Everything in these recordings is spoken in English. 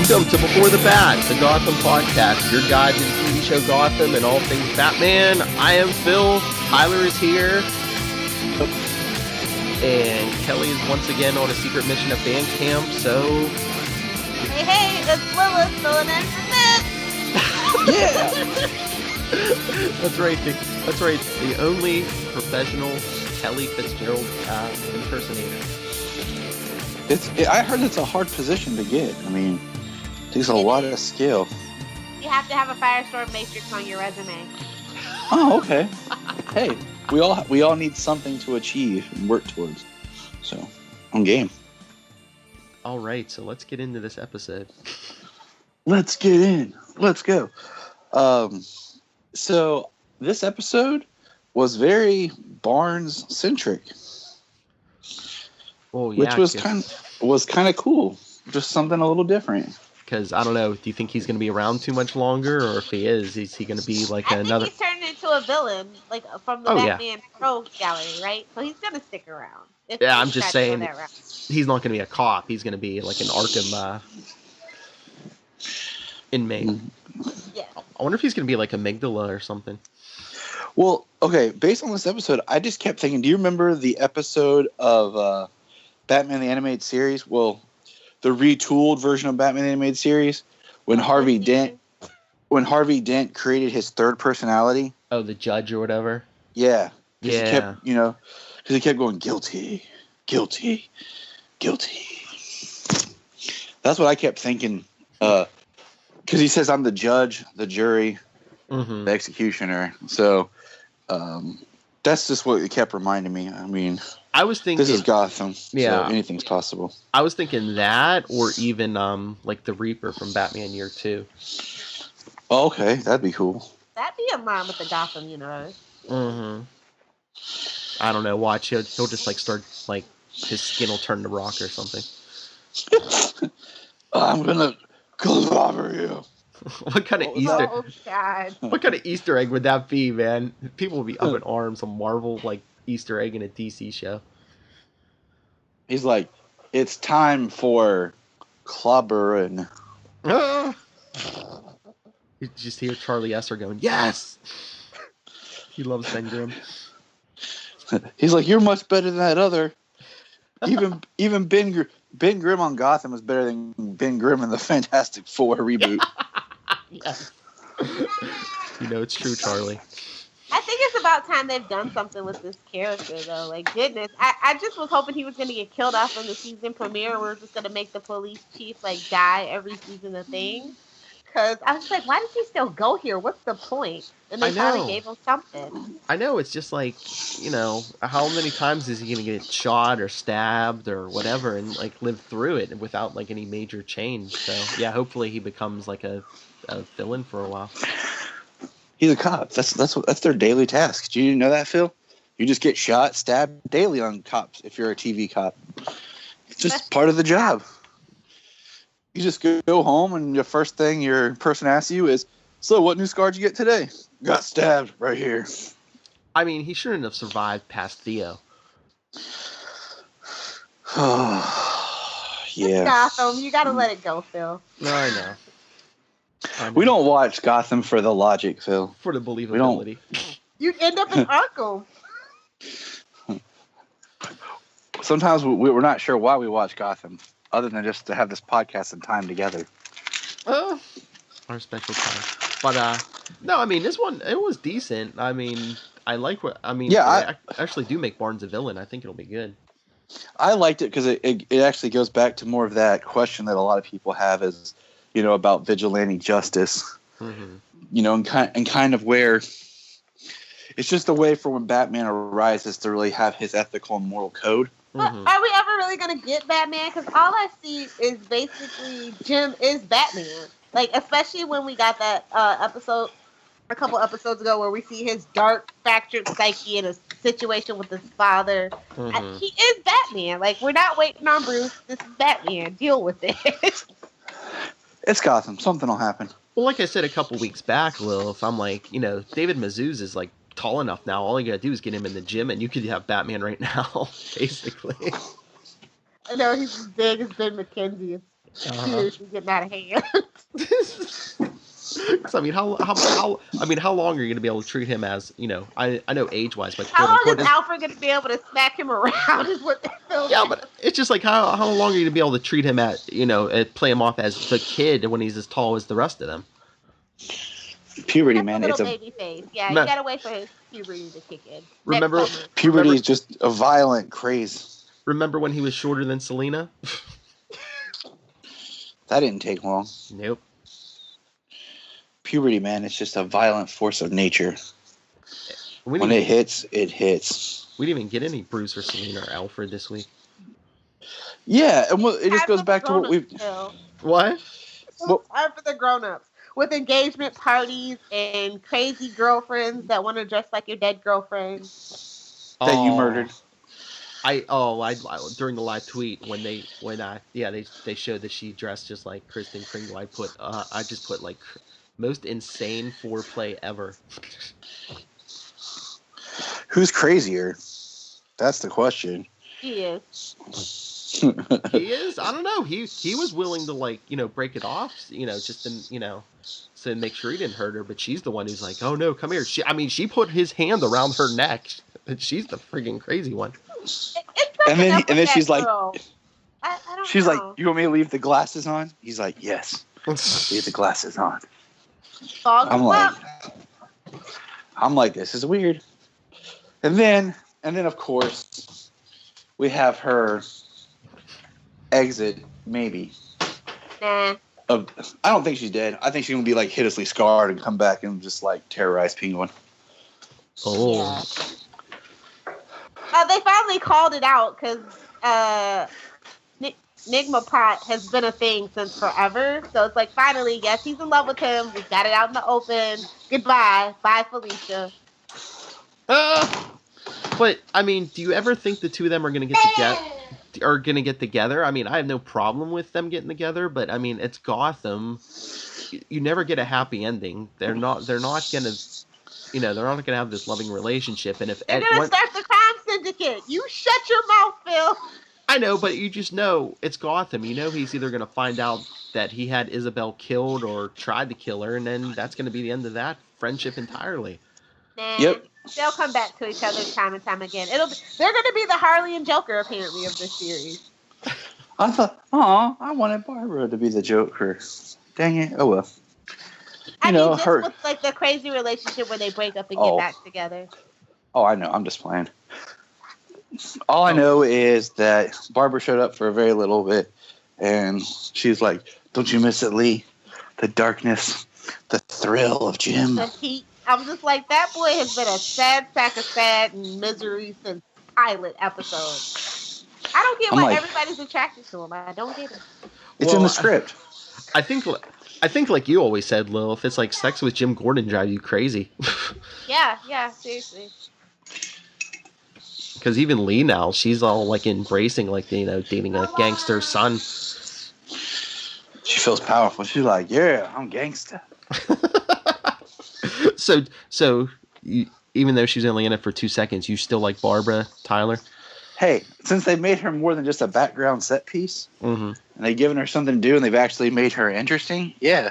Welcome to Before the Bat, the Gotham podcast, your guide to the TV show Gotham and all things Batman. I am Phil, Tyler is here, and Kelly is once again on a secret mission at band camp, so... Hey, it's Lilith filling in for Yeah! That's right, the only professional Kelly Fitzgerald impersonator. I heard it's a hard position to get. I mean, it takes a lot of skill. You have to have a Firestorm Matrix on your resume. Oh, okay. Hey, we all need something to achieve and work towards. So, I'm game. All right, so let's get into this episode. Let's get in. Let's go. So this episode was very Barnes-centric. Oh, yeah, which was kind of cool. Just something a little different. Because, I don't know, do you think he's going to be around too much longer? Or if he is he going to be like another... I think he's turned into a villain, like from the Batman Pro gallery, right? So he's going to stick around. Yeah, I'm just saying, he's not going to be a cop. He's going to be like an Arkham inmate. Yeah. I wonder if he's going to be like Amygdala or something. Well, okay, based on this episode, I just kept thinking, do you remember the episode of Batman the Animated Series? Well, the retooled version of Batman the Animated Series when Harvey Dent created his third personality. Oh, the judge or whatever? Yeah. Yeah. Because he kept going, guilty, guilty, guilty. That's what I kept thinking. Because he says, I'm the judge, the jury, the executioner. So that's just what it kept reminding me. I mean, I was thinking this is Gotham. Yeah. So anything's possible. I was thinking that, or even like the Reaper from Batman Year 2. Oh, okay, that'd be cool. That'd be a line with the Gotham universe. I don't know. Watch, he'll just like start like his skin will turn to rock or something. I'm gonna clobber you. What kind of What kind of Easter egg would that be, man? People would be up in arms. A Marvel like Easter egg in a DC show. He's like, it's time for clobbering. You just hear Charlie Esser going, yes! He loves Ben Grimm. He's like, you're much better than that other. Even Ben Grimm on Gotham is better than Ben Grimm in the Fantastic Four reboot. Yes. You know it's true, Charlie. I think it's about time they've done something with this character, though. Like, goodness. I just was hoping he was going to get killed off in the season premiere. We're just going to make the police chief, like, die every season a thing. Because I was like, why does he still go here? What's the point? And they finally gave him something. I know. It's just like, how many times is he going to get shot or stabbed or whatever and, like, live through it without, like, any major change? So, yeah, hopefully he becomes, like, a villain for a while. He's a cop. That's their daily task. Do you know that, Phil? You just get shot, stabbed daily on cops if you're a TV cop. It's just part of the job. You just go home and the first thing your person asks you is, so what new scar did you get today? Got stabbed right here. I mean, he shouldn't have survived past Theo. Yeah. It's Gotham. You gotta let it go, Phil. No, I know. We don't watch Gotham for the logic, Phil. For the believability. You end up in Arkham. Sometimes we're not sure why we watch Gotham, other than just to have this podcast and time together. Our special time. But, no, I mean, this one, it was decent. I mean, I like I actually do make Barnes a villain. I think it'll be good. I liked it because it actually goes back to more of that question that a lot of people have is, about vigilante justice, and kind of where it's just a way for when Batman arises to really have his ethical and moral code. But are we ever really going to get Batman? Because all I see is basically Jim is Batman. Like, especially when we got that episode a couple episodes ago where we see his dark, fractured psyche in a situation with his father. He is Batman. Like, we're not waiting on Bruce. This is Batman. Deal with it. It's Gotham. Something will happen. Well, like I said a couple weeks back, Lilith, I'm like, David Mazouz is like tall enough now. All you gotta do is get him in the gym, and you could have Batman right now, basically. I know he's as big as Ben McKenzie. It's Seriously getting out of hand. I mean, how long are you gonna be able to treat him as, I know age wise, but How quote long unquote. is Alfred going to be able to smack him around? Is what they feel. Yeah, but it's just like how long are you gonna be able to treat him play him off as the kid when he's as tall as the rest of them? Puberty, man. It's It's a a baby face. Yeah, you gotta wait for his puberty to kick in. puberty is just a violent craze. Remember when he was shorter than Selena? That didn't take long. Nope. Puberty, man, it's just a violent force of nature. When it hits, it hits. We didn't even get any Bruce or Selena or Alfred this week. Yeah, and it just goes back to what we've... What? Well, time for the grown-ups. With engagement parties and crazy girlfriends that want to dress like your dead girlfriend. That you murdered. I during the live tweet when they showed that she dressed just like Kristen Kringle, I just put like most insane foreplay ever. Who's crazier? That's the question. He is. He is? I don't know. He was willing to break it off, just to make sure he didn't hurt her, but she's the one who's like, "Oh no, come here." She put his hand around her neck. She's the freaking crazy one. And then she's like, I don't she's know. like, "You want me to leave the glasses on?" He's like, "Yes, leave the glasses on." I'm like, this is weird. And then of course, we have her exit, maybe. Nah. I don't think she's dead. I think she's gonna be like hideously scarred and come back and just like terrorize Penguin. Oh. Yeah. They finally called it out because Nigma Pot has been a thing since forever. So it's like, finally, yes, he's in love with him. We got it out in the open. Goodbye. Bye, Felicia. But I mean, do you ever think the two of them are gonna get together? I mean, I have no problem with them getting together, but I mean, it's Gotham. You never get a happy ending. They're not gonna, they're not gonna have this loving relationship. And if they're gonna start the crime syndicate, you shut your mouth, Phil. I know, but you just know it's Gotham. He's either gonna find out that he had Isabel killed or tried to kill her, and then that's gonna be the end of that friendship entirely. Nah. Yep. They'll come back to each other time and time again. They're going to be the Harley and Joker, apparently, of this series. I thought, I wanted Barbara to be the Joker. Dang it! Oh well. I mean, this was like the crazy relationship where they break up and get back together. Oh, I know. I'm just playing. All I know is that Barbara showed up for a very little bit, and she's like, "Don't you miss it, Lee? The darkness, the thrill of Jim." The heat. I'm just like, that boy has been a sad sack of sad and misery since pilot episode. I don't get why everybody's attracted to him. I don't get it. It's in the script. I think like you always said, Lil, if it's like sex with Jim Gordon drive you crazy. Yeah, seriously. Because even Lee now, she's all like embracing dating a gangster son. She feels powerful. She's like, yeah, I'm gangster. So even though she's only in it for 2 seconds, you still like Barbara, Tyler? Hey, since they made her more than just a background set piece, and they've given her something to do, and they've actually made her interesting, yeah.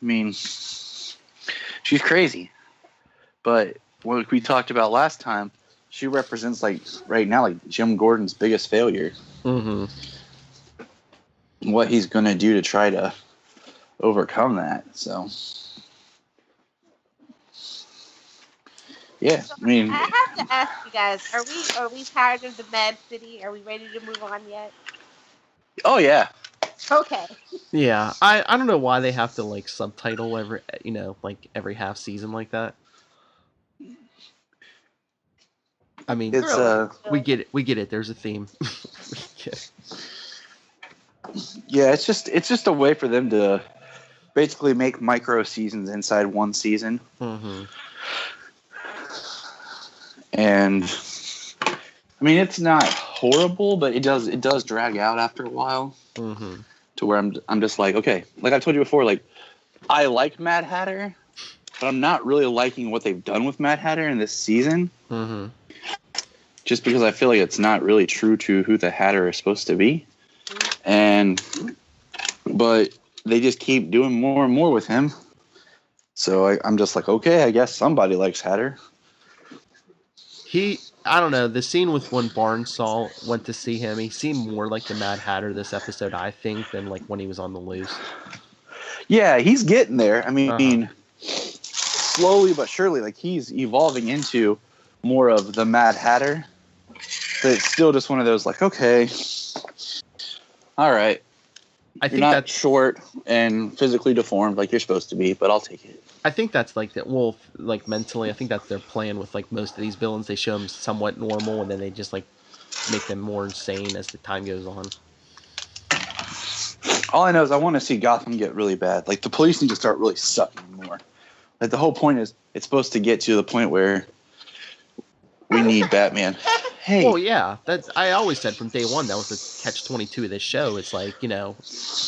I mean, she's crazy. But what we talked about last time, she represents, right now, Jim Gordon's biggest failure. What he's going to do to try to overcome that, so... Yeah, I mean... I have to ask you guys, are we tired of the Mad City? Are we ready to move on yet? Oh, yeah. Okay. Yeah, I don't know why they have to, subtitle every half season like that. I mean, it's we get it. There's a theme. Yeah, it's just a way for them to basically make micro seasons inside one season. And I mean, it's not horrible, but it does drag out after a while. To where I'm just like, okay, like I told you before, I like Mad Hatter, but I'm not really liking what they've done with Mad Hatter in this season. Just because I feel like it's not really true to who the Hatter is supposed to be. And but they just keep doing more and more with him. So I'm just like, okay, I guess somebody likes Hatter. I don't know, the scene with when Barnsaw went to see him, he seemed more like the Mad Hatter this episode, I think, than like when he was on the loose. Yeah, he's getting there. I Uh-huh. mean, slowly but surely, like he's evolving into more of the Mad Hatter. But it's still just one of those like, okay, all right. I You're think not that's short and physically deformed like you're supposed to be, but I'll take it. I think that's like that. Well, like mentally, I think that's their plan with like most of these villains. They show them somewhat normal, and then they just like make them more insane as the time goes on. All I know is I want to see Gotham get really bad. Like the police need to start really sucking more. Like the whole point is it's supposed to get to the point where we need Batman. Hey. Well, yeah, that's I always said from day one that was the catch-22 of this show. It's like, you know,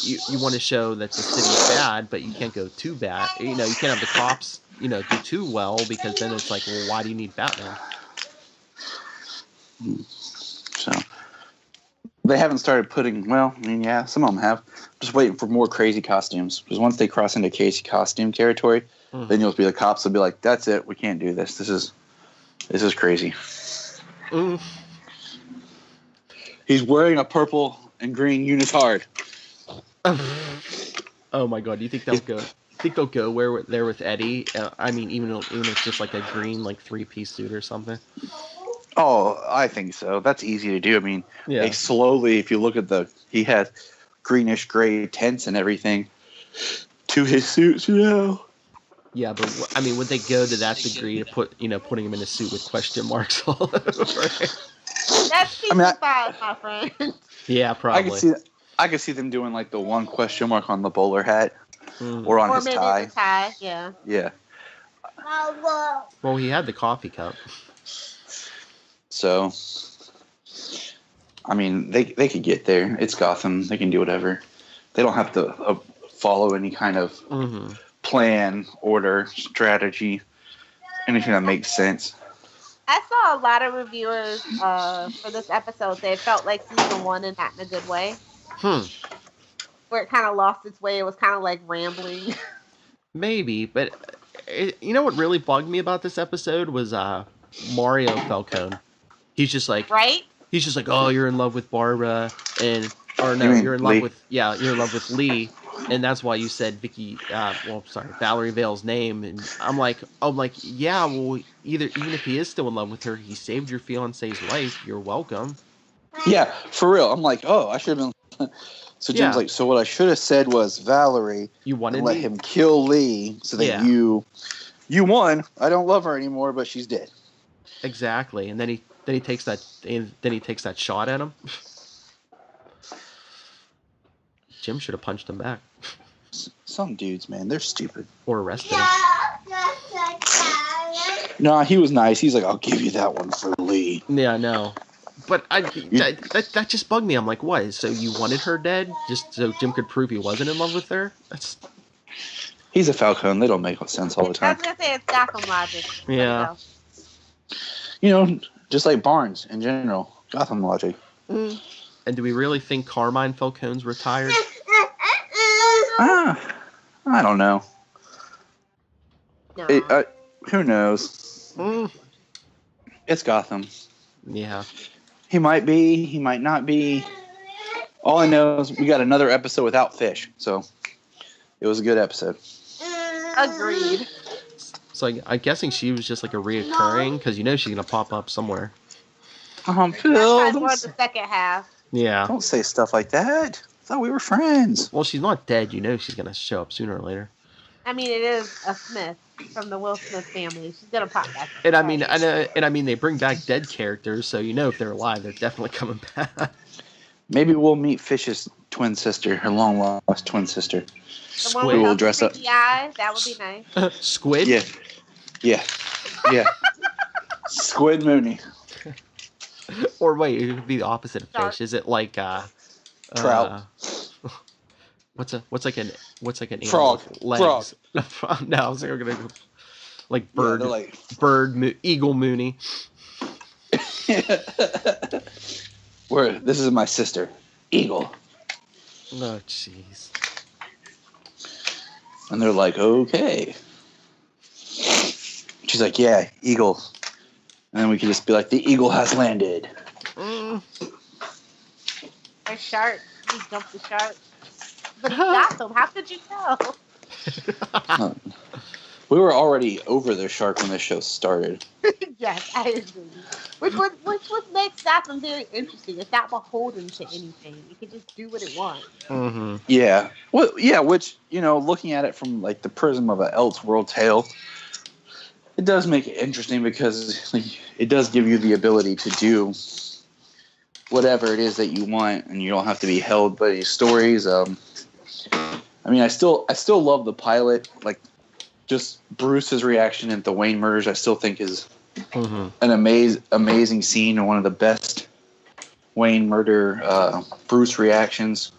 you want to show that the city's bad, but you can't go too bad. You know, you can't have the cops, you know, do too well because then it's like, well, why do you need Batman? So they haven't started putting. Well, I mean, yeah, some of them have. Just waiting for more crazy costumes because once they cross into crazy costume territory, then you'll be the cops will be like, "That's it, we can't do this. This is crazy." Mm. He's wearing a purple and green unitard. Oh my god, do you think they'll go? Think they'll go where there with Eddie? I mean, even if it's just like a green like 3-piece suit or something. Oh, I think so. That's easy to do. I mean, Yeah. they slowly, if you look at he had greenish gray tints and everything to his suits, you know. Yeah, but I mean, would they go to that degree to putting him in a suit with question marks all over it? That's season 5, my friend. Yeah, probably. I could see them doing like the one question mark on the bowler hat or on his maybe tie. the tie, yeah. Yeah. Well, he had the coffee cup. So, I mean, they could get there. It's Gotham. They can do whatever. They don't have to follow any kind of plan, order, strategy, anything that makes sense. I saw a lot of reviewers for this episode. They felt like season 1 and not in a good way. Where it kind of lost its way. It was kind of like rambling. Maybe, but you know what really bugged me about this episode was Mario Falcone. He's just like, right? He's just like, oh, you're in love with Barbara, you're in love with Lee, and that's why you said Valerie Vale's name, and I'm like, yeah, well, even if he is still in love with her, he saved your fiance's life. You're welcome. Yeah, for real. I'm like, oh, I should have been. So Jim's like, so what I should have said was Valerie. You wanted let him kill Lee, so that you won. I don't love her anymore, but she's dead. Exactly, and then he takes that shot at him. Jim should have punched him back. Some dudes, man, they're stupid. Or arrested him. Nah, he was nice. He's like, I'll give you that one for Lee. Yeah, I know. But that just bugged me. I'm like, what? So you wanted her dead just so Jim could prove he wasn't in love with her? He's a Falcone. They don't make sense all the time. I was going to say it's Gotham logic. Yeah. You know, just like Barnes in general. Gotham logic. And do we really think Carmine Falcone's retired? I don't know. No. Who knows? It's Gotham. Yeah. He might be. He might not be. All I know is we got another episode without Fish. So it was a good episode. Agreed. So I'm guessing she was just like a reoccurring because she's going to pop up somewhere. Phil. That's more the second half. Yeah. Don't say stuff like that. I thought we were friends. Well, she's not dead. She's going to show up sooner or later. I mean, it is a Smith from the Will Smith family. She's going to pop back. And I mean, they bring back dead characters, so if they're alive, they're definitely coming back. Maybe we'll meet Fish's twin sister, her long lost twin sister. Squid. Who will dress up. Eyes. That would be nice. Squid? Yeah. Squid Mooney. Or wait, it would be the opposite of fish. Is it like trout? What's like an frog? Legs? Frog. No, I was gonna go like bird, eagle Mooney. This is my sister, Eagle. Oh jeez. And they're like, okay. She's like, yeah, eagle. And then we can just be like, the eagle has landed. A shark. You jumped the shark. But it's Gotham. How could you tell? We were already over the shark when the show started. Yes, I agree. Which what makes Gotham very interesting. It's not beholden to anything. It can just do what it wants. Mm-hmm. Yeah. Well, yeah, which, looking at it from like the prism of an Elseworld tale, it does make it interesting because it does give you the ability to do whatever it is that you want, and you don't have to be held by these stories. I still love the pilot. Like, just Bruce's reaction at the Wayne murders, I still think is an amazing scene and one of the best Wayne murder Bruce reactions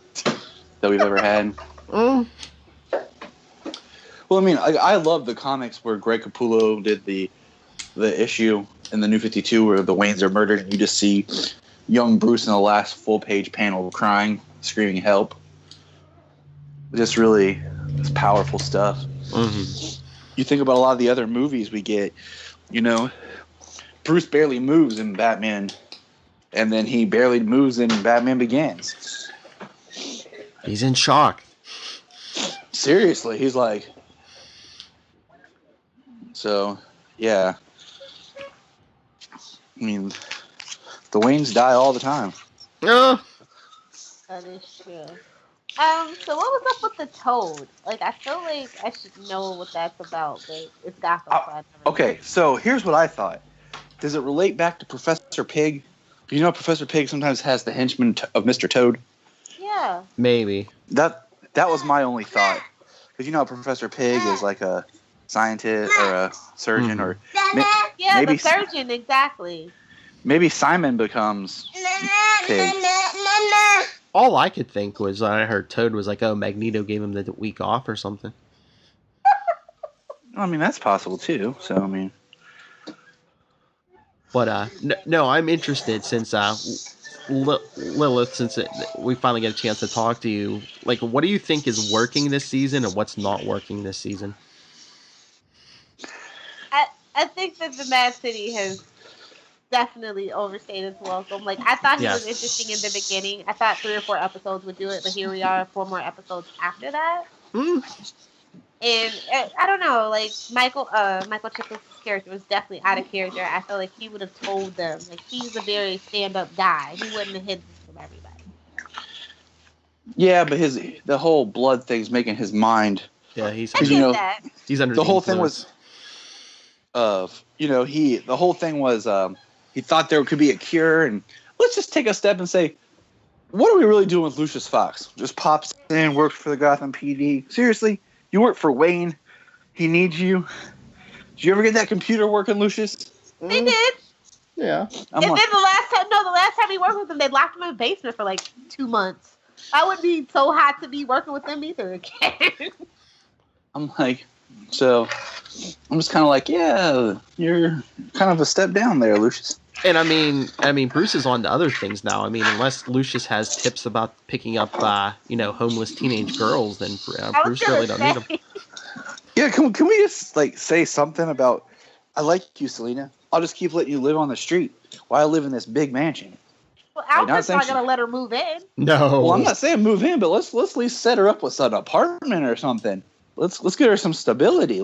that we've ever had. Well, I love the comics where Greg Capullo did the issue in the New 52 where the Waynes are murdered, and you just see young Bruce in the last full-page panel crying, screaming help. Just really, it's powerful stuff. You think about a lot of the other movies we get, Bruce barely moves in Batman, and then he barely moves in Batman Begins. He's in shock. Seriously, he's like... So, yeah. The Waynes die all the time. Oh. That is true. So what was up with the Toad? Like, I feel like I should know what that's about, but it's Gotham. Okay, so here's what I thought. Does it relate back to Professor Pig? Professor Pig sometimes has the henchman of Mr. Toad? Yeah. Maybe. That was my only thought. Because Professor Pig is like a scientist or a surgeon or... The surgeon, exactly. Maybe Simon becomes Pig. All I could think was I heard Toad was like, oh, Magneto gave him the week off or something. That's possible too. So, But, no, I'm interested since Lilith, since we finally get a chance to talk to you. Like, what do you think is working this season and what's not working this season? I think that the Mad City has definitely overstayed its welcome. Like, I thought he was interesting in the beginning. I thought 3 or 4 episodes would do it, but here we are, 4 more episodes after that. And I don't know, like Michael Chiklis' character was definitely out of character. I felt like he would have told them. Like, he's a very stand-up guy. He wouldn't have hidden this from everybody. Yeah, but the whole blood thing's making his mind. Yeah, he's that. He's under the whole influence. thing was the whole thing was he thought there could be a cure, and let's just take a step and say, what are we really doing with Lucius Fox? Just pops in, works for the Gotham PD. Seriously? You work for Wayne? He needs you? Did you ever get that computer working, Lucius? They did. Yeah. Then the last time he worked with them, they locked him in the basement for like 2 months. I wouldn't be so hot to be working with them either again. I'm like, so I'm just kind of like, yeah, you're kind of a step down there, Lucius. And I mean, Bruce is on to other things now. Unless Lucius has tips about picking up, homeless teenage girls, then Bruce really don't need them. Yeah, can we just say something about? I like you, Selena. I'll just keep letting you live on the street while I live in this big mansion. Well, Alfred's not gonna let her move in. No. Well, I'm not saying move in, but let's at least set her up with an apartment or something. Let's get her some stability.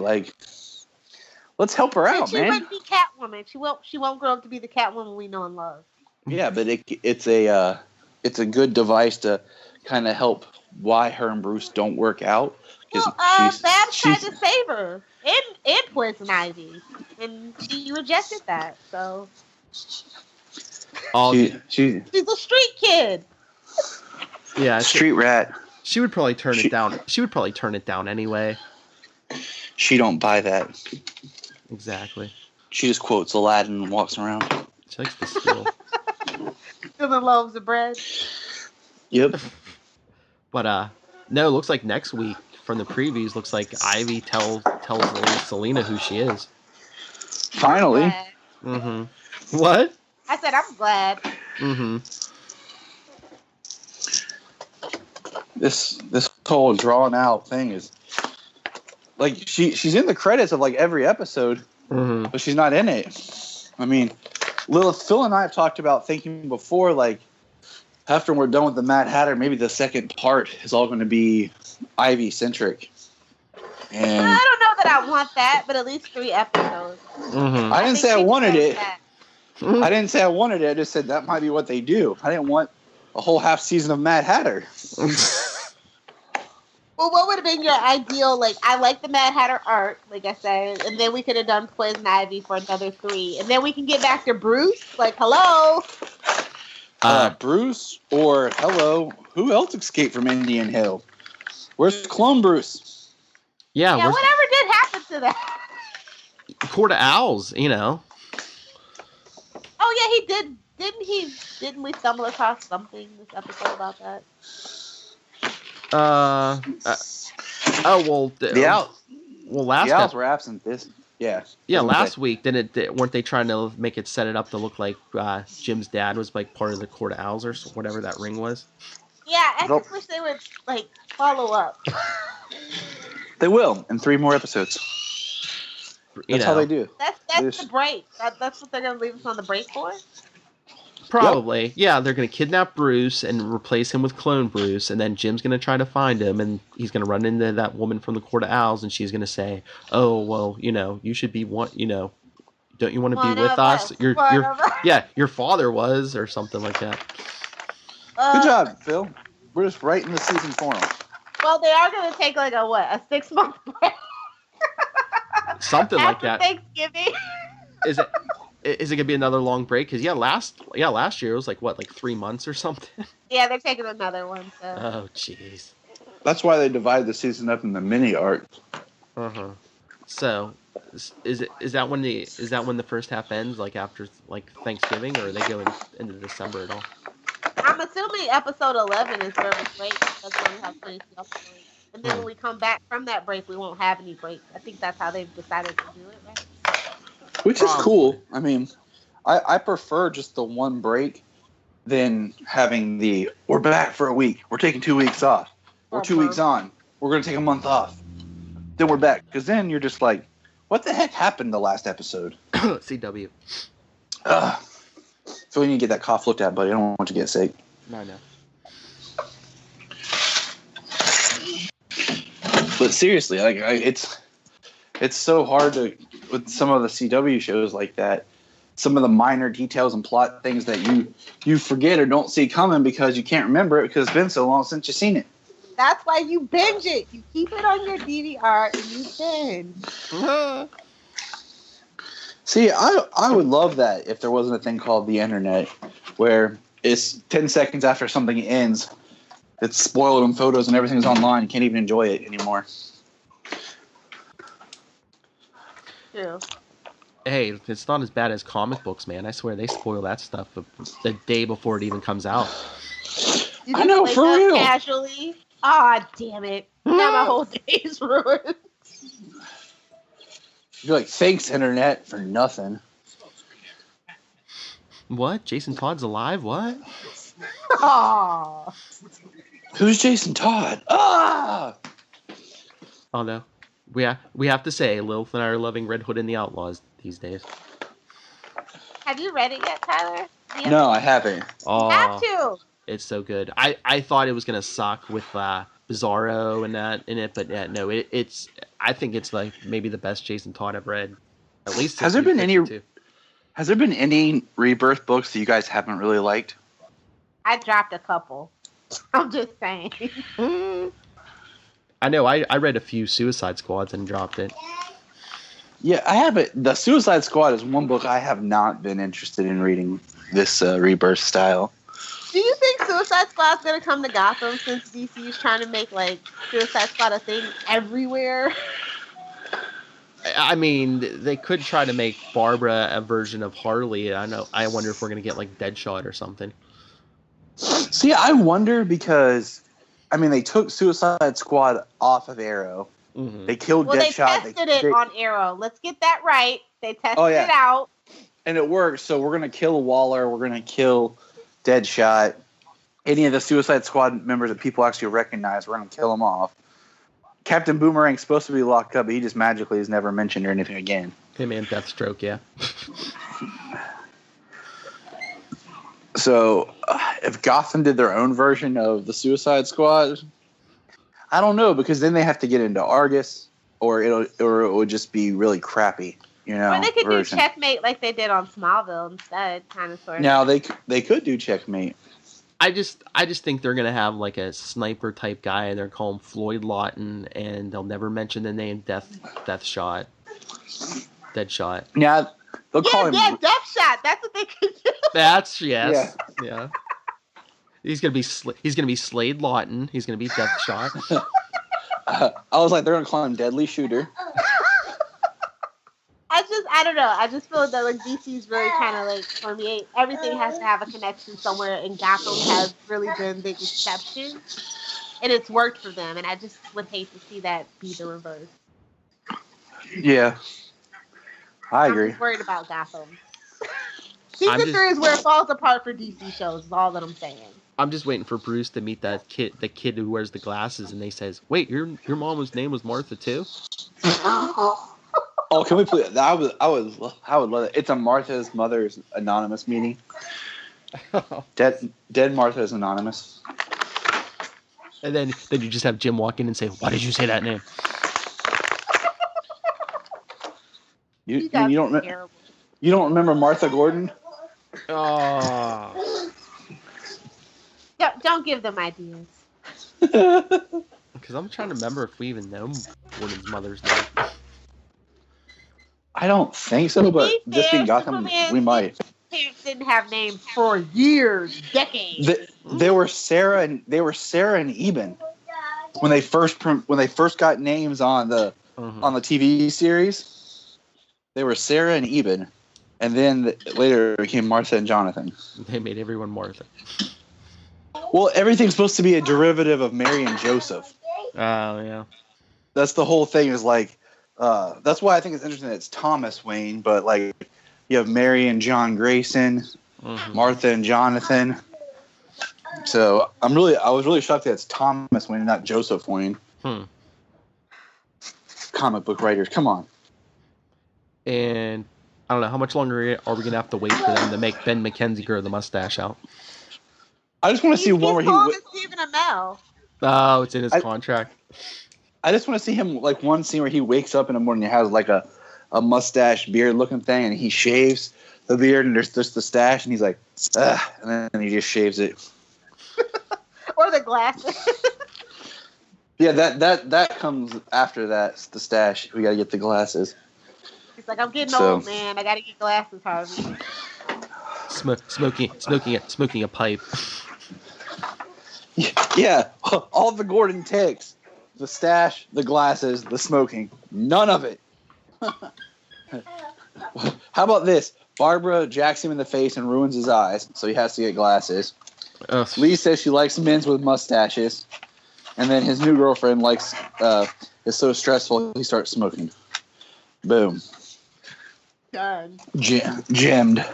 Let's help her out, man. She wouldn't be Catwoman. She won't grow up to be the Catwoman we know and love. Yeah, but it's a good device to kind of help why her and Bruce don't work out. Babs tried to save her and Poison Ivy, and she rejected that. So she's a street kid. Yeah, street rat. She would probably turn it down. She would probably turn it down anyway. She don't buy that. Exactly. She just quotes Aladdin and walks around. She likes the skill. Filling loaves of bread. Yep. But no, it looks like next week from the previews, looks like Ivy tells Selena who she is. Finally. Mm-hmm. What? I said I'm glad. Mm-hmm. This whole drawn out thing is like she's in the credits of like every episode, but she's not in it. I mean, Lilith, Phil and I have talked about thinking before, like after we're done with the Mad Hatter, maybe the second part is all going to be Ivy centric. And I don't know that I want that, but at least 3 episodes. I didn't say I wanted it. I didn't say I wanted it. I just said that might be what they do. I didn't want a whole half season of Mad Hatter. Well, what would have been your ideal? Like, I like the Mad Hatter art, like I said, and then we could have done Poison Ivy for another 3, and then we can get back to Bruce. Like, hello, Bruce, or hello, who else escaped from Indian Hill? Where's Clone Bruce? Yeah, whatever did happen to that? Court of Owls, you know. Oh yeah, he did. Didn't we stumble across something this episode about that? Last the Owls were absent this. Yeah. Yeah, last week weren't they trying to make it set it up to look like Jim's dad was like part of the Court of Owls or whatever that ring was? Yeah, I just wish they would like follow up. They will in 3 more episodes. That's how they do. That's the break. That's what they're gonna leave us on the break for. Probably. Yep. Yeah, they're going to kidnap Bruce and replace him with Clone Bruce, and then Jim's going to try to find him, and he's going to run into that woman from the Court of Owls, and she's going to say, "Oh, well, you should be don't you want to be with us? Your father was," or something like that. Good job, Phil. We're just writing the season for them. Well, they are going to take like a 6-month break. Something like that. Thanksgiving. Is it gonna be another long break? Because last year it was like 3 months or something. Yeah, they're taking another one. So. Oh jeez. That's why they divide the season up in the mini arcs. So, is that when the first half ends? Like after Thanksgiving, or are they going into December at all? I'm assuming episode 11 is where we break. That's when we have 22 episodes. And then when we come back from that break, we won't have any breaks. I think that's how they've decided to do it, right? Which is cool. I mean, I prefer just the one break than having we're back for a week. We're taking 2 weeks off. We're 2 weeks on. We're going to take a month off. Then we're back. Because then you're just like, what the heck happened the last episode? CW. So we need to get that cough looked at, buddy. I don't want you to get sick. No, I know. But seriously, like it's so hard to with some of the CW shows like that. Some of the minor details and plot things that you forget or don't see coming because you can't remember it because it's been so long since you've seen it. That's why you binge it. You keep it on your DVR and you binge. See, I would love that if there wasn't a thing called the internet where it's 10 seconds after something ends, it's spoiled in photos and everything's online. You can't even enjoy it anymore. Yeah. Hey, it's not as bad as comic books, man. I swear they spoil that stuff the day before it even comes out. I know, for real. Casually. Ah, damn it. Now my whole day's ruined. You're like, thanks, internet, for nothing. What? Jason Todd's alive? What? Aww. Who's Jason Todd? Ah! Oh, no. We have to say, Lilith and I are loving Red Hood and the Outlaws these days. Have you read it yet, Tyler? No, I haven't. Oh, you have to. It's so good. I thought it was gonna suck with Bizarro and that in it, but yeah, no, it's. I think it's like maybe the best Jason Todd I've read. At least has there been any Rebirth books that you guys haven't really liked? I dropped a couple. I'm just saying. I know. I read a few Suicide Squads and dropped it. Yeah, I haven't. The Suicide Squad is one book I have not been interested in reading this Rebirth style. Do you think Suicide Squad's gonna come to Gotham since DC is trying to make like Suicide Squad a thing everywhere? I mean, they could try to make Barbara a version of Harley. I wonder if we're gonna get like Deadshot or something. See, I wonder because, I mean, they took Suicide Squad off of Arrow. Mm-hmm. They killed Deadshot. They tested it on Arrow. Let's get that right. They tested it out. And it worked. So we're going to kill Waller. We're going to kill Deadshot. Any of the Suicide Squad members that people actually recognize, we're going to kill them off. Captain Boomerang's supposed to be locked up, but he just magically is never mentioned or anything again. Him and Deathstroke, yeah. So, if Gotham did their own version of the Suicide Squad, I don't know, because then they have to get into Argus, or it would just be really crappy, Or they could do Checkmate like they did on Smallville instead, kind of sort of. Now they could do Checkmate. I just think they're gonna have like a sniper type guy, and they're call him Floyd Lawton, and they'll never mention the name Deadshot. Yeah, they'll call him. Yeah, Deathshot. That's what they could do. That's yes, yeah. He's gonna be Slade Lawton. He's gonna be Deathshot. I was like, they're gonna call him Deadly Shooter. I don't know. I just feel that like DC's really kind of like permeate. Everything has to have a connection somewhere, and Gotham has really been the exception, and it's worked for them. And I just would hate to see that be the reverse. Yeah, I agree. I'm just worried about Gotham. Season 3 is where it falls apart for DC shows. Is all that I'm saying. I'm just waiting for Bruce to meet the kid who wears the glasses, and they says, "Wait, your mom's name was Martha too?" Oh, can we please? I would love it. It's a Martha's Mother's Anonymous meeting. Dead Martha's Anonymous. And then you just have Jim walk in and say, "Why did you say that name?" You don't remember Martha Gordon? Oh. Don't give them ideas. Because I'm trying to remember if we even know Gordon's mother's name. I don't think so, but just in Gotham, we might. Parents didn't have names for years, decades. They were Sarah and Eben when they first got names on the TV series. They were Sarah and Eben, and then later it became Martha and Jonathan. They made everyone Martha. Well, everything's supposed to be a derivative of Mary and Joseph. Oh yeah. That's the whole thing. Is like. That's why I think it's interesting that it's Thomas Wayne, but like you have Mary and John Grayson, Martha and Jonathan. So I was really shocked that it's Thomas Wayne and not Joseph Wayne. Comic book writers, come on. And I don't know how much longer are we gonna have to wait for them to make Ben McKenzie grow the mustache out. I just want to see one where Stephen Amell. Oh, it's in his contract. I just want to see him, like, one scene where he wakes up in the morning and has, like, a mustache beard-looking thing, and he shaves the beard, and there's just the stash, and he's like, and then he just shaves it. Or the glasses. Yeah, that comes after that, the stash. We got to get the glasses. He's like, I'm getting old, man. I got to get glasses, Harvey. Smoking a pipe. Yeah, all the Gordon takes. The stash, the glasses, the smoking. None of it. How about this? Barbara jacks him in the face and ruins his eyes, so he has to get glasses. Lee says she likes men with mustaches. And then his new girlfriend is so stressful he starts smoking. Boom. Done. Gemmed.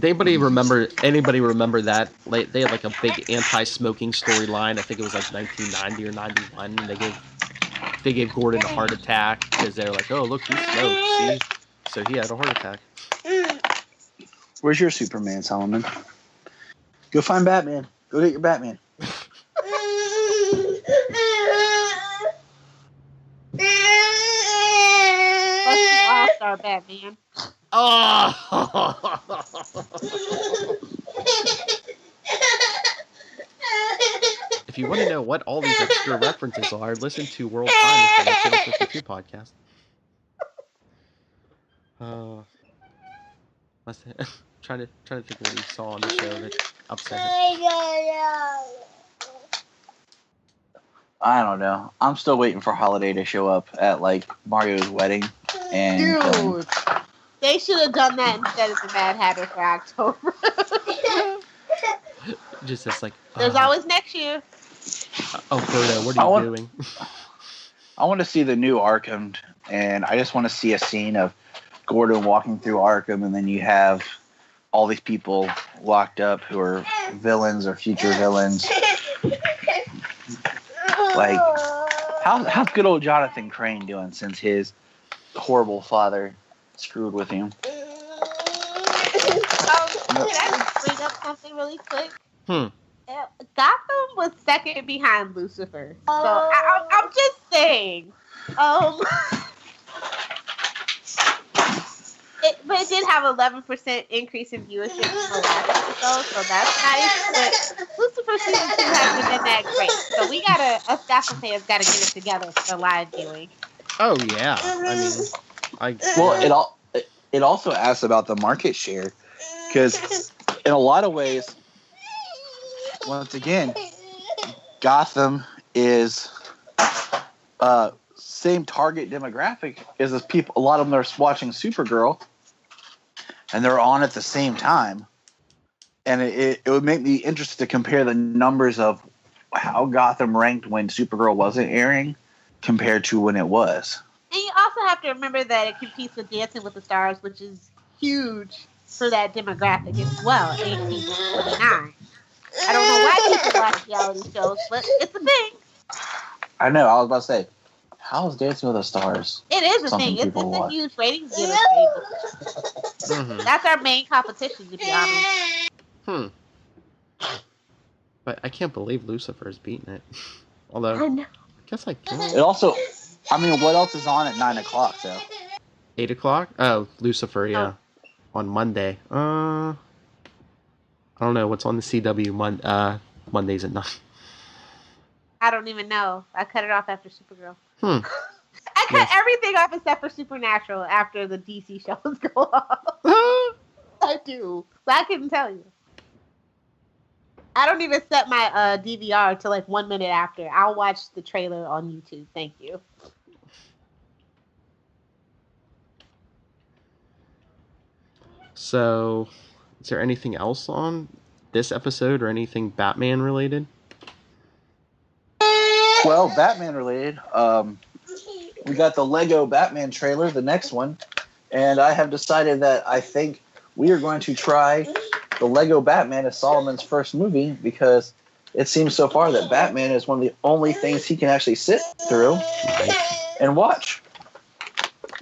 Anybody remember that? Like, they had like a big anti-smoking storyline. I think it was like 1990 or 91. And they gave Gordon a heart attack because they're like, "Oh, look, he smoked." See, so he had a heart attack. Where's your Superman, Solomon? Go find Batman. Go get your Batman. Let's be all-star Batman. Oh! If you want to know what all these extra references are, listen to World Times on the Channel 52 podcast. Trying to think of what he saw on the show that upset him. I don't know. I'm still waiting for Holiday to show up at like Mario's wedding. And dude, they should have done that instead of the Mad Hatter for October. Just as like. There's always next year. Oh, Berto, what are you doing? I want to see the new Arkham, and I just want to see a scene of Gordon walking through Arkham, and then you have all these people locked up who are villains or future villains. Like, How's good old Jonathan Crane doing since his horrible father screwed with him? Can I just bring up something really quick? Gotham was second behind Lucifer. So I'm just saying. But it did have 11% increase in viewership in the last episode, so that's nice. But Lucifer season 2 hasn't been that great. So we us Gotham fans gotta get it together for live viewing. Oh yeah. I mean, it also asks about the market share, because in a lot of ways, once again, Gotham is same target demographic as the people. A lot of them are watching Supergirl, and they're on at the same time. And it would make me interested to compare the numbers of how Gotham ranked when Supergirl wasn't airing compared to when it was. And you also have to remember that it competes with Dancing with the Stars, which is huge for that demographic as well, 18 to 29. I don't know why people watch reality shows, but it's a thing. I know. I was about to say, how's Dancing with the Stars? It is a thing. It's a huge ratings giver. That's our main competition, to be honest. But I can't believe Lucifer's beating it. Although, I guess I can. It also, what else is on at 9 o'clock, though? 8 o'clock? Oh, Lucifer, yeah. On Monday. I don't know. What's on the CW Mondays at 9? I don't even know. I cut it off after Supergirl. I cut everything off except for Supernatural after the DC shows go off. I do. So I couldn't tell you. I don't even set my DVR to 1 minute after. I'll watch the trailer on YouTube. Thank you. So, is there anything else on this episode or anything Batman related? Well, Batman related. We got the Lego Batman trailer, the next one, and I have decided that I think we are going to try the Lego Batman as Solomon's first movie, because it seems so far that Batman is one of the only things he can actually sit through and watch.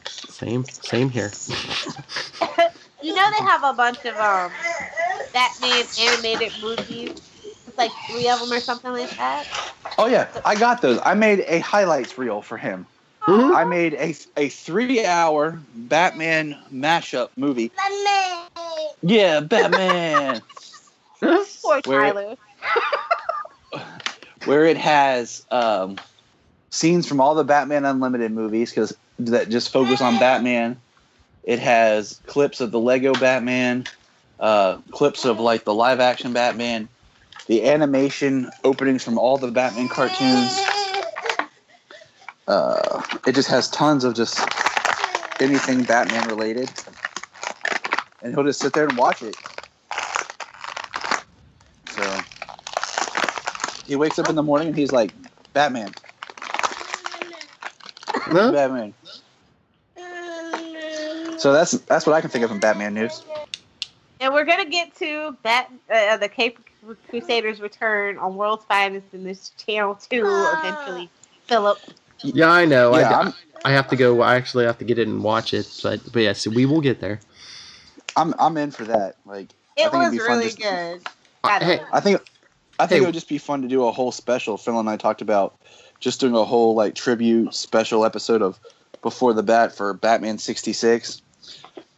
Same here. You know they have a bunch of Batman animated movies. It's 3 of them or something like that. Oh yeah, I got those. I made a highlights reel for him. Mm-hmm. I made a 3-hour Batman mashup movie. Batman. Yeah, Batman. Poor Tyler. Where it has scenes from all the Batman Unlimited movies, because that just focus on Batman. It has clips of the Lego Batman, clips of the live action Batman, the animation openings from all the Batman cartoons. It just has tons of just anything Batman related, and he'll just sit there and watch it. So he wakes up in the morning and he's like, Batman. Huh? Batman. So that's what I can think of in Batman news. And we're gonna get to the Cape Crusaders Return on World's Finest in this channel 2 eventually, Philip. Yeah, I know. Yeah, I have to go. I actually have to get it and watch it, but yeah, so we will get there. I'm in for that. It was really good. I think it would just be fun to do a whole special. Phil and I talked about just doing a whole tribute special episode of Before the Bat for Batman 66,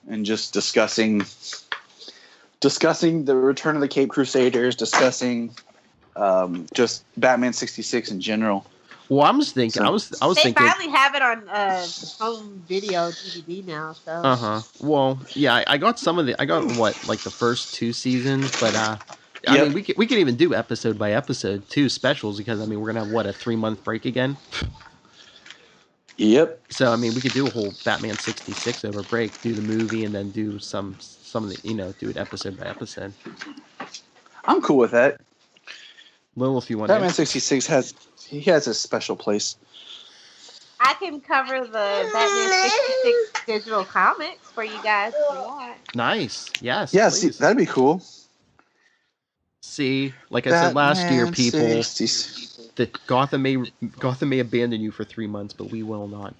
and just discussing the Return of the Cape Crusaders, discussing just Batman 66 in general. Well, I'm just thinking. I was thinking. They finally have it on home video DVD now. So. Well, yeah, I got some of the. I got the first 2 seasons, but I mean, we could even do episode by episode 2 specials, because we're gonna have a 3-month break again. Yep. So we could do a whole Batman 66 over break, do the movie, and then do some of the do it episode by episode. I'm cool with that. Well, if you want. Batman 66 has a special place. I can cover the Batman 66 digital comics for you guys if you want. Nice. Yes. Yeah, see, that'd be cool. See, like I said last year, people, Gotham may abandon you for 3 months, but we will not.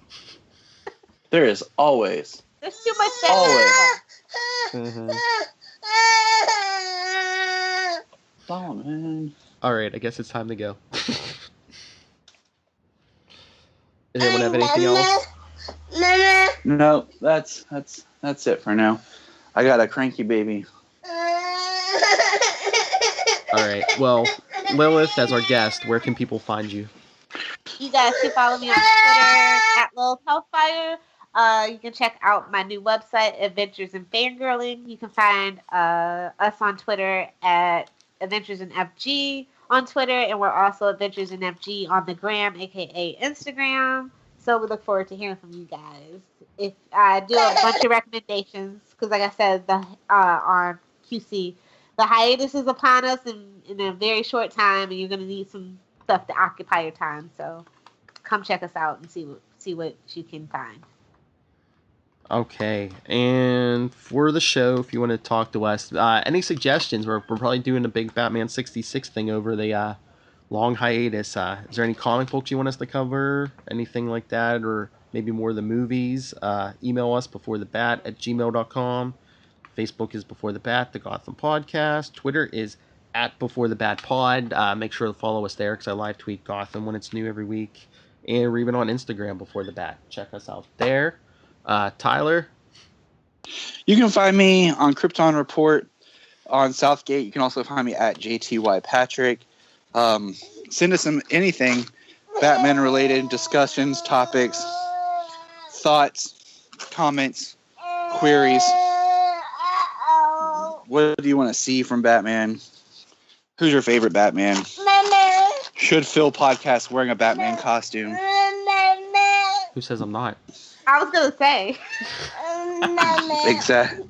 There is always. There's too much Batman. Mhm. Oh, man. All right, I guess it's time to go. Does anyone have anything else? No, that's it for now. I got a cranky baby. All right. Well, Lilith, as our guest, where can people find you? You guys can follow me on Twitter at Lilith Hellfire. You can check out my new website, Adventures in Fangirling. You can find us on Twitter at Adventures in FG on Twitter, and we're also Adventures in FG on the gram, aka Instagram. So we look forward to hearing from you guys. If I do a bunch of recommendations, because like I said, on QC, the hiatus is upon us in a very short time, and you're going to need some stuff to occupy your time. So come check us out and see what you can find. Okay, and for the show, if you want to talk to us, any suggestions? We're probably doing a big Batman 66 thing over the long hiatus. Is there any comic books you want us to cover? Anything like that? Or maybe more of the movies? Email us beforethebat@gmail.com. Facebook is Before the Bat, the Gotham Podcast. Twitter is @BeforeTheBatPod. Make sure to follow us there because I live tweet Gotham when it's new every week. And we're even on Instagram, Before the Bat. Check us out there. Tyler? You can find me on Krypton Report on Southgate. You can also find me at JTYPatrick. Send us anything Batman related, discussions, topics, thoughts, comments, queries. What do you want to see from Batman? Who's your favorite Batman? Should Phil podcast wearing a Batman costume? Who says I'm not? I was going to say.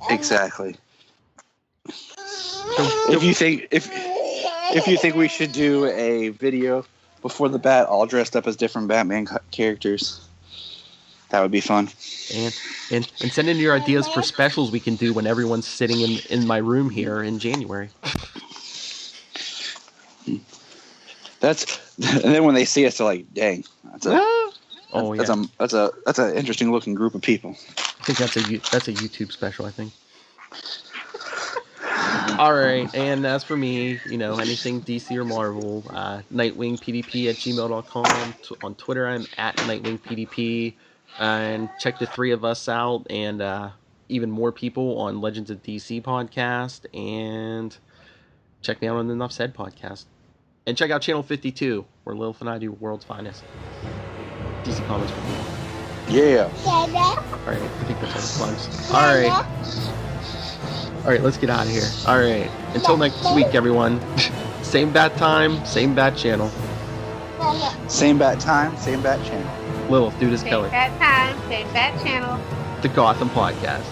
Exactly. If you think we should do a video Before the Bat all dressed up as different Batman characters, that would be fun. And send in your ideas for specials we can do when everyone's sitting in my room here in January. And then when they see us, they're like, "Dang, that's an interesting looking group of people." I think that's a YouTube special. I think. All right, and as for me, anything DC or Marvel, nightwingpdp@gmail.com. On Twitter, I'm at nightwingpdp. And check the three of us out and even more people on Legends of DC podcast. And check me out on the Enough Said podcast. And check out Channel 52, where Lilith and I do World's Finest DC Comics for people. Yeah. All right, I think that's all the plugs. All right, let's get out of here. All right, until next week, everyone. Same bat time, same bat channel. Same bat time, same bat channel. Lilith, do this, Same Kelly. bat time, same bat channel. The Gotham Podcast.